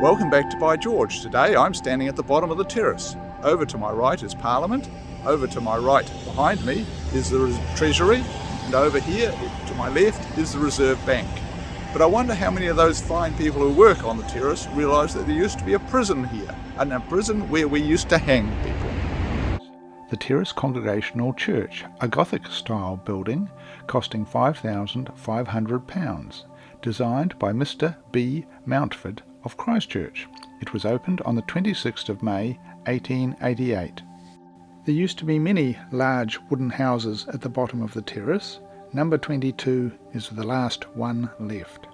Welcome back to By George. Today I'm standing at the bottom of the terrace. Over to my right is Parliament, over to my right behind me is the Treasury, and over here to my left is the Reserve Bank. But I wonder how many of those fine people who work on the terrace realise that there used to be a prison here, and a prison where we used to hang people. The Terrace Congregational Church, a Gothic-style building costing £5,500, designed by Mr. B. Mountford of Christchurch. It was opened on the 26th of May 1888. There used to be many large wooden houses at the bottom of the terrace. Number 22 is the last one left.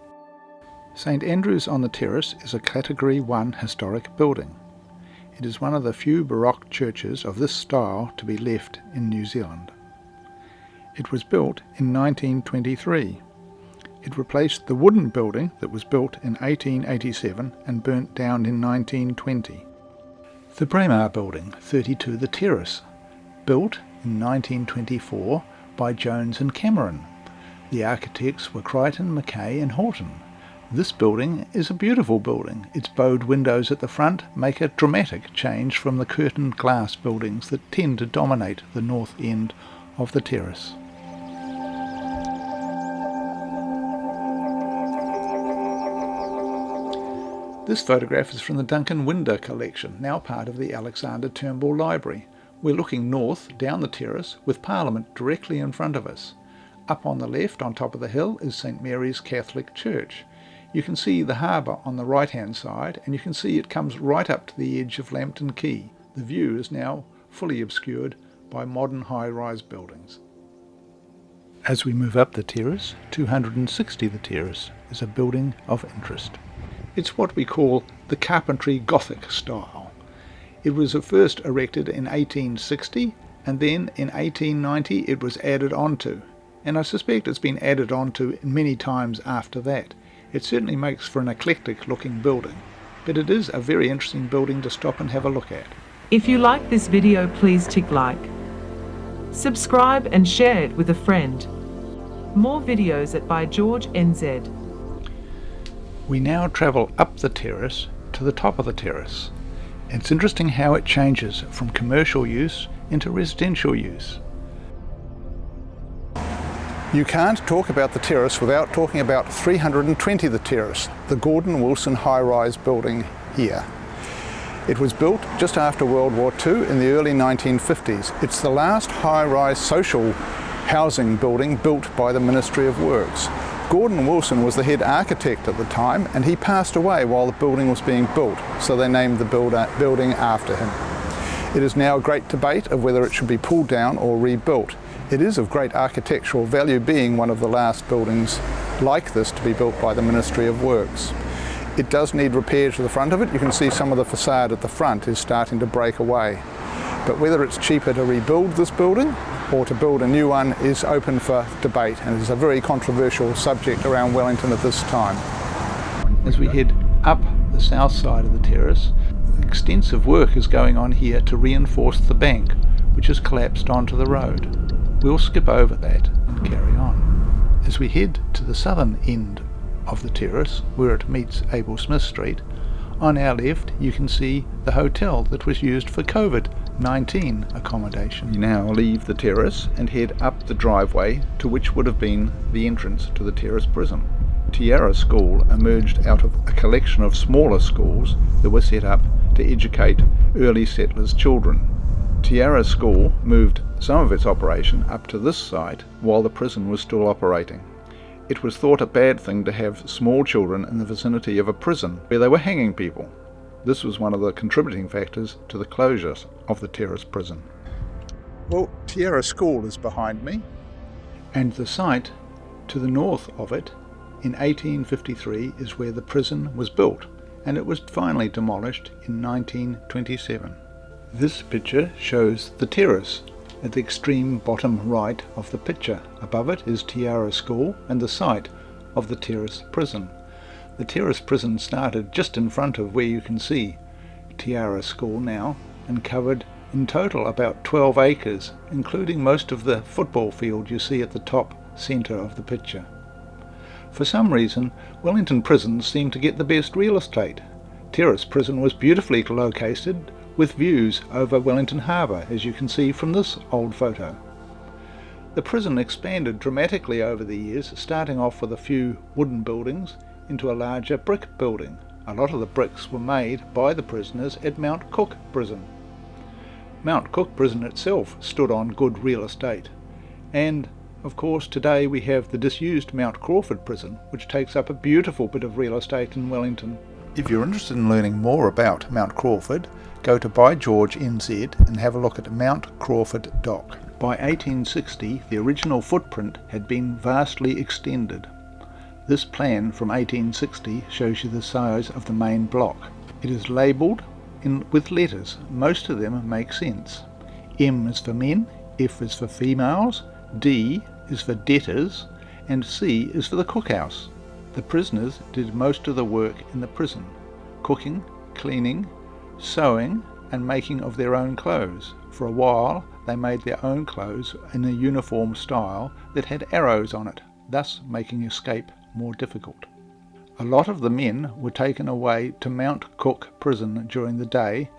St Andrew's on the Terrace is a Category 1 historic building. It is one of the few Baroque churches of this style to be left in New Zealand. It was built in 1923. It replaced the wooden building that was built in 1887 and burnt down in 1920. The Braemar Building, 32 The Terrace, built in 1924 by Jones and Cameron. The architects were Crichton, Mackay and Horton. This building is a beautiful building. Its bowed windows at the front make a dramatic change from the curtained glass buildings that tend to dominate the north end of the terrace. This photograph is from the Duncan Winder collection, now part of the Alexander Turnbull Library. We're looking north down the terrace with Parliament directly in front of us. Up on the left, on top of the hill, is St Mary's Catholic Church. You can see the harbour on the right-hand side, and you can see it comes right up to the edge of Lambton Quay. The view is now fully obscured by modern high-rise buildings. As we move up the terrace, 260 The Terrace is a building of interest. It's what we call the Carpentry Gothic style. It was first erected in 1860, and then in 1890 it was added onto, and I suspect it's been added onto many times after that. It certainly makes for an eclectic looking building, but it is a very interesting building to stop and have a look at. If you like this video, please tick like, subscribe and share it with a friend. More videos at By George NZ. We now travel up the terrace to the top of the terrace. It's interesting how it changes from commercial use into residential use. You can't talk about the terrace without talking about 320 The Terrace, the Gordon Wilson high-rise building here. It was built just after World War II in the early 1950s. It's the last high-rise social housing building built by the Ministry of Works. Gordon Wilson was the head architect at the time, and he passed away while the building was being built, so they named the building after him. It is now a great debate of whether it should be pulled down or rebuilt. It is of great architectural value, being one of the last buildings like this to be built by the Ministry of Works. It does need repair to the front of it. You can see some of the facade at the front is starting to break away. But whether it's cheaper to rebuild this building or to build a new one is open for debate, and is a very controversial subject around Wellington at this time. As we head up the south side of the terrace, extensive work is going on here to reinforce the bank, which has collapsed onto the road. We'll skip over that and carry on. As we head to the southern end of the terrace, where it meets Abel Smith Street, on our left you can see the hotel that was used for COVID-19 accommodation. We now leave the terrace and head up the driveway to which would have been the entrance to the terrace prison. Tiara School emerged out of a collection of smaller schools that were set up to educate early settlers' children. Tiara School moved some of its operation up to this site while the prison was still operating. It was thought a bad thing to have small children in the vicinity of a prison where they were hanging people. This was one of the contributing factors to the closures of the terrace prison. Well, Tiara School is behind me. And the site to the north of it in 1853 is where the prison was built, and it was finally demolished in 1927. This picture shows the terrace at the extreme bottom right of the picture. Above it is Tiara School and the site of the terrace prison. The terrace prison started just in front of where you can see Tiara School now, and covered in total about 12 acres, including most of the football field you see at the top centre of the picture. For some reason, Wellington prisons seem to get the best real estate. Terrace prison was beautifully located with views over Wellington Harbour, as you can see from this old photo. The prison expanded dramatically over the years, starting off with a few wooden buildings into a larger brick building. A lot of the bricks were made by the prisoners at Mount Cook Prison. Mount Cook Prison itself stood on good real estate, and of course today we have the disused Mount Crawford Prison, which takes up a beautiful bit of real estate in Wellington. If you're interested in learning more about Mount Crawford, go to By George NZ and have a look at Mount Crawford Dock. By 1860, the original footprint had been vastly extended. This plan from 1860 shows you the size of the main block. It is labelled with letters. Most of them make sense. M is for men, F is for females, D is for debtors, and C is for the cookhouse. The prisoners did most of the work in the prison: cooking, cleaning, sewing, and making of their own clothes. For a while they made their own clothes in a uniform style that had arrows on it, thus making escape more difficult. A lot of the men were taken away to Mount Cook Prison during the day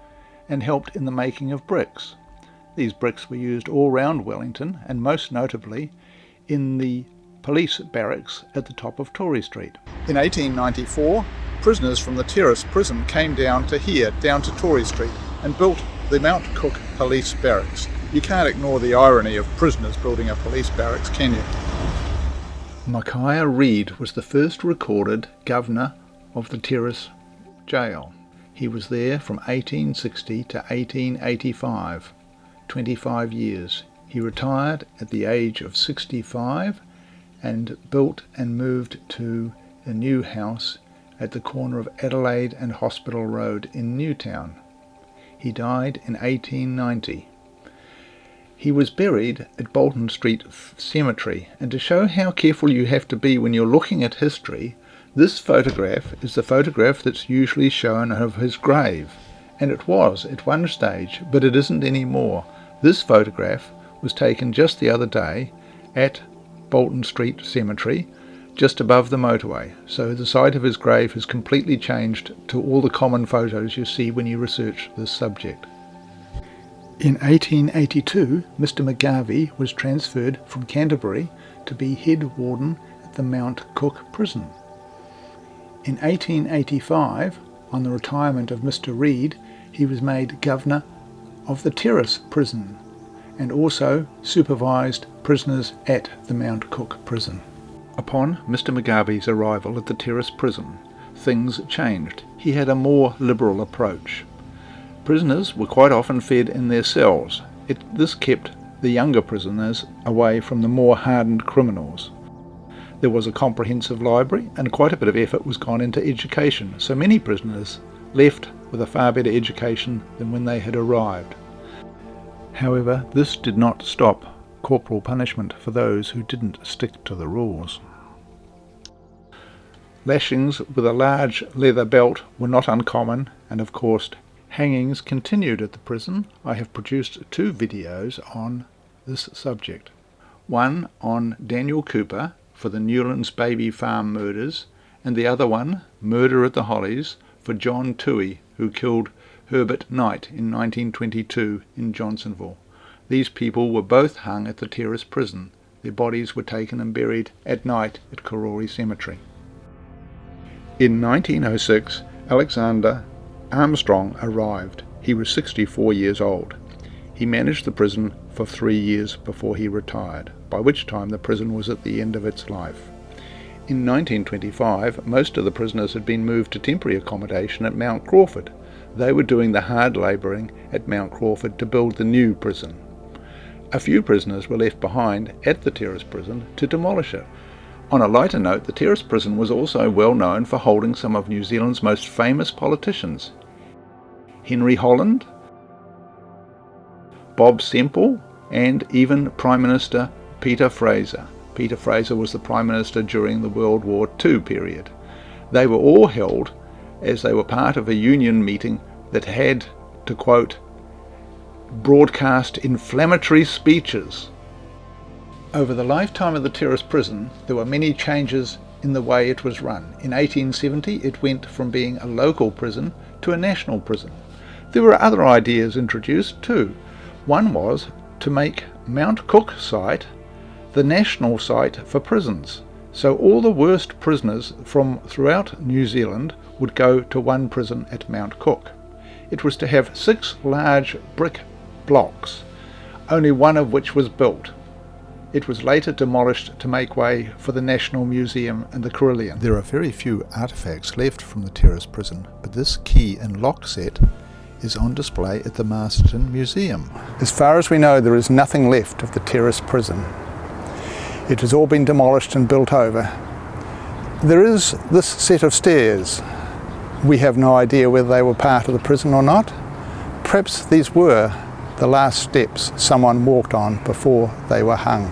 and helped in the making of bricks. These bricks were used all round Wellington, and most notably in the police barracks at the top of Tory Street. In 1894, prisoners from the Terrace prison came down to Tory Street, and built the Mount Cook Police Barracks. You can't ignore the irony of prisoners building a police barracks, can you? Micaiah Reid was the first recorded governor of the Terrace jail. He was there from 1860 to 1885, 25 years. He retired at the age of 65 and built and moved to a new house at the corner of Adelaide and Hospital Road in Newtown. He died in 1890. He was buried at Bolton Street Cemetery, and to show how careful you have to be when you're looking at history, this photograph is the photograph that's usually shown of his grave, and it was at one stage, but it isn't anymore. This photograph was taken just the other day at Bolton Street Cemetery, just above the motorway, so the site of his grave has completely changed to all the common photos you see when you research this subject. In 1882, Mr. McGarvey was transferred from Canterbury to be head warden at the Mount Cook Prison. In 1885, on the retirement of Mr. Reid, he was made governor of the Terrace Prison and also supervised prisoners at the Mount Cook Prison. Upon Mr. McGarvey's arrival at the Terrace Prison, things changed. He had a more liberal approach. Prisoners were quite often fed in their cells. This kept the younger prisoners away from the more hardened criminals. There was a comprehensive library, and quite a bit of effort was gone into education, so many prisoners left with a far better education than when they had arrived. However, this did not stop corporal punishment for those who didn't stick to the rules. Lashings with a large leather belt were not uncommon, and of course hangings continued at the prison. I have produced 2 videos on this subject. One on Daniel Cooper for the Newlands Baby Farm murders, and the other one, Murder at the Hollies, for John Toohey, who killed Herbert Knight in 1922 in Johnsonville. These people were both hung at the Terrace Prison. Their bodies were taken and buried at night at Karori Cemetery. In 1906, Alexander Armstrong arrived. He was 64 years old. He managed the prison for 3 years before he retired, by which time the prison was at the end of its life. In 1925, most of the prisoners had been moved to temporary accommodation at Mount Crawford. They were doing the hard labouring at Mount Crawford to build the new prison. A few prisoners were left behind at the Terrace Prison to demolish it. On a lighter note, the Terrace Prison was also well known for holding some of New Zealand's most famous politicians: Henry Holland, Bob Semple, and even Prime Minister Peter Fraser. Peter Fraser was the Prime Minister during the World War II period. They were all held as they were part of a union meeting that had, to quote, broadcast inflammatory speeches. Over the lifetime of the Terrace Prison, there were many changes in the way it was run. In 1870 it went from being a local prison to a national prison. There were other ideas introduced too. One was to make Mount Cook site the national site for prisons, so all the worst prisoners from throughout New Zealand would go to one prison at Mount Cook. It was to have 6 large brick blocks, only one of which was built. It was later demolished to make way for the National Museum and the Carillon. There are very few artefacts left from the Terrace prison, but this key and lock set is on display at the Masterton Museum. As far as we know, there is nothing left of the Terrace prison. It has all been demolished and built over. There is this set of stairs. We have no idea whether they were part of the prison or not. Perhaps these were the last steps someone walked on before they were hung.